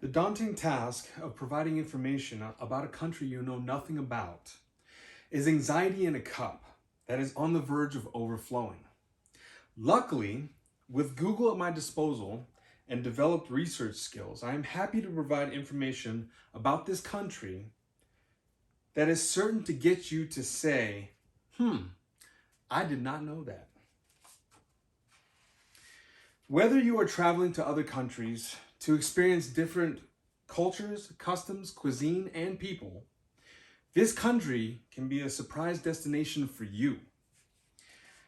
The daunting task of providing information about a country you know nothing about is anxiety in a cup that is on the verge of overflowing. Luckily, with Google at my disposal and developed research skills, I am happy to provide information about this country that is certain to get you to say, I did not know that. Whether you are traveling to other countries to experience different cultures, customs, cuisine, and people, this country can be a surprise destination for you.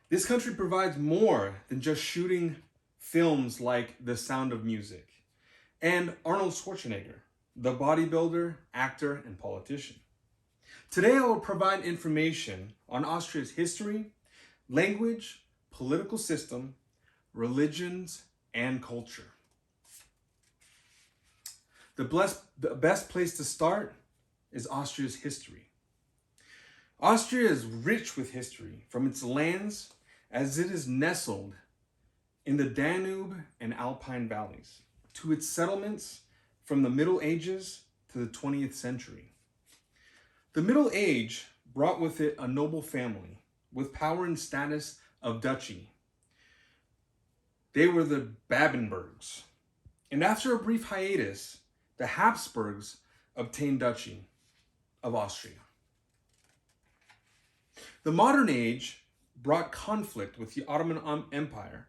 This country provides more than just shooting films like The Sound of Music and Arnold Schwarzenegger, the bodybuilder, actor, and politician. Today I will provide information on Austria's history, language, political system, religions, and culture. The best place to start is Austria's history. Austria is rich with history from its lands as it is nestled in the Danube and Alpine valleys to its settlements from the Middle Ages to the 20th century. The Middle Age brought with it a noble family with power and status of duchy. They were the Babenbergs. And after a brief hiatus, the Habsburgs obtained duchy of Austria. The modern age brought conflict with the Ottoman Empire,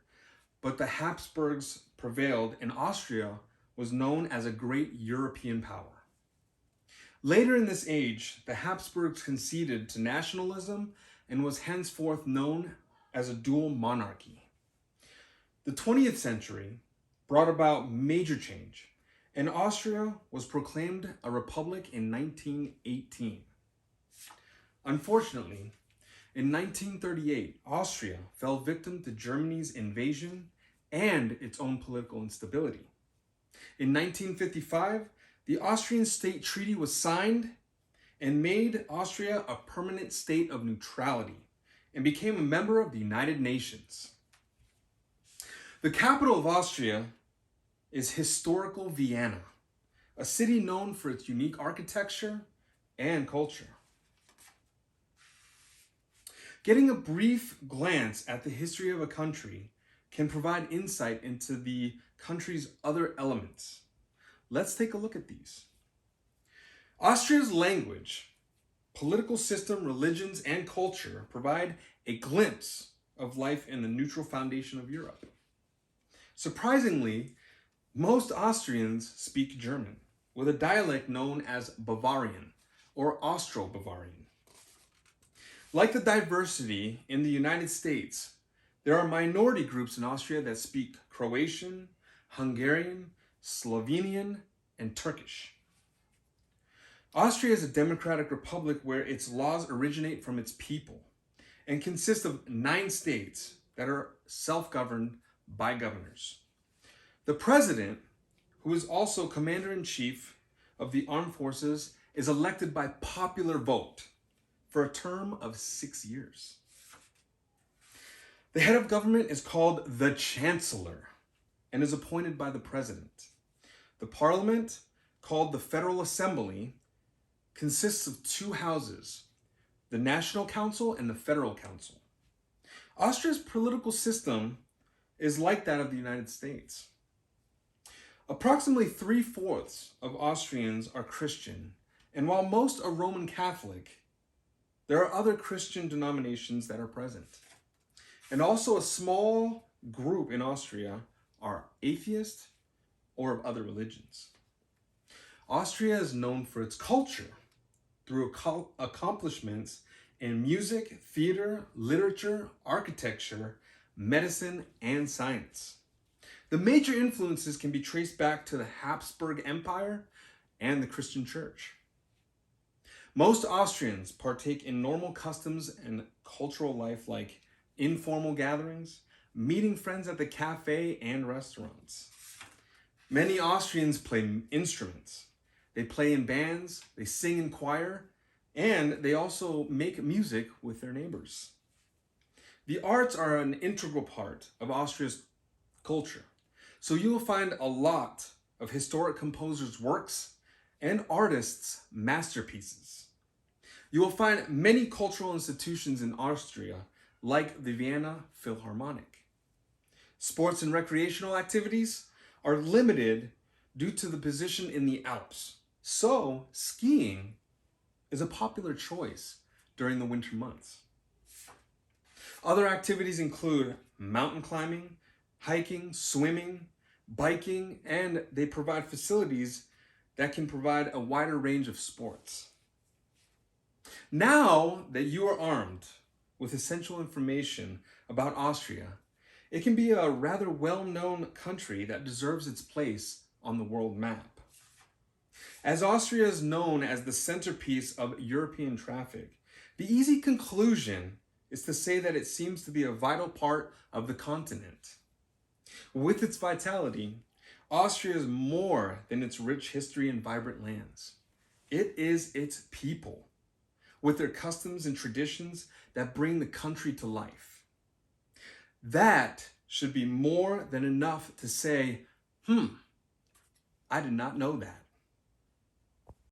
but the Habsburgs prevailed and Austria was known as a great European power. Later in this age, the Habsburgs conceded to nationalism and was henceforth known as a dual monarchy. The 20th century brought about major change, and Austria was proclaimed a republic in 1918. Unfortunately, in 1938, Austria fell victim to Germany's invasion and its own political instability. In 1955, the Austrian State Treaty was signed and made Austria a permanent state of neutrality and became a member of the United Nations. The capital of Austria is historical Vienna, a city known for its unique architecture and culture. Getting a brief glance at the history of a country can provide insight into the country's other elements. Let's take a look at these. Austria's language, political system, religions, and culture provide a glimpse of life in the neutral foundation of Europe. Surprisingly, most Austrians speak German, with a dialect known as Bavarian or Austro-Bavarian. Like the diversity in the United States, there are minority groups in Austria that speak Croatian, Hungarian, Slovenian, and Turkish. Austria is a democratic republic where its laws originate from its people and consist of 9 states that are self-governed by governors. The president, who is also commander-in-chief of the armed forces, is elected by popular vote for a term of 6 years. The head of government is called the Chancellor and is appointed by the president. The parliament, called the Federal Assembly, consists of 2 houses, the National Council and the Federal Council. Austria's political system is like that of the United States. Approximately 3/4 of Austrians are Christian, and while most are Roman Catholic, there are other Christian denominations that are present. And also a small group in Austria are atheists or of other religions. Austria is known for its culture through accomplishments in music, theater, literature, architecture, medicine, and science. The major influences can be traced back to the Habsburg Empire and the Christian Church. Most Austrians partake in normal customs and cultural life like informal gatherings, meeting friends at the cafe and restaurants. Many Austrians play instruments. They play in bands, they sing in choir, and they also make music with their neighbors. The arts are an integral part of Austria's culture. So you will find a lot of historic composers' works and artists' masterpieces. You will find many cultural institutions in Austria, like the Vienna Philharmonic. Sports and recreational activities are limited due to the position in the Alps, so skiing is a popular choice during the winter months. Other activities include mountain climbing, hiking, swimming, biking, and they provide facilities that can provide a wider range of sports. Now that you are armed with essential information about Austria, it can be a rather well-known country that deserves its place on the world map. As Austria is known as the centerpiece of European traffic, the easy conclusion is to say that it seems to be a vital part of the continent. With its vitality, Austria is more than its rich history and vibrant lands. It is its people, with their customs and traditions that bring the country to life. That should be more than enough to say, I did not know that.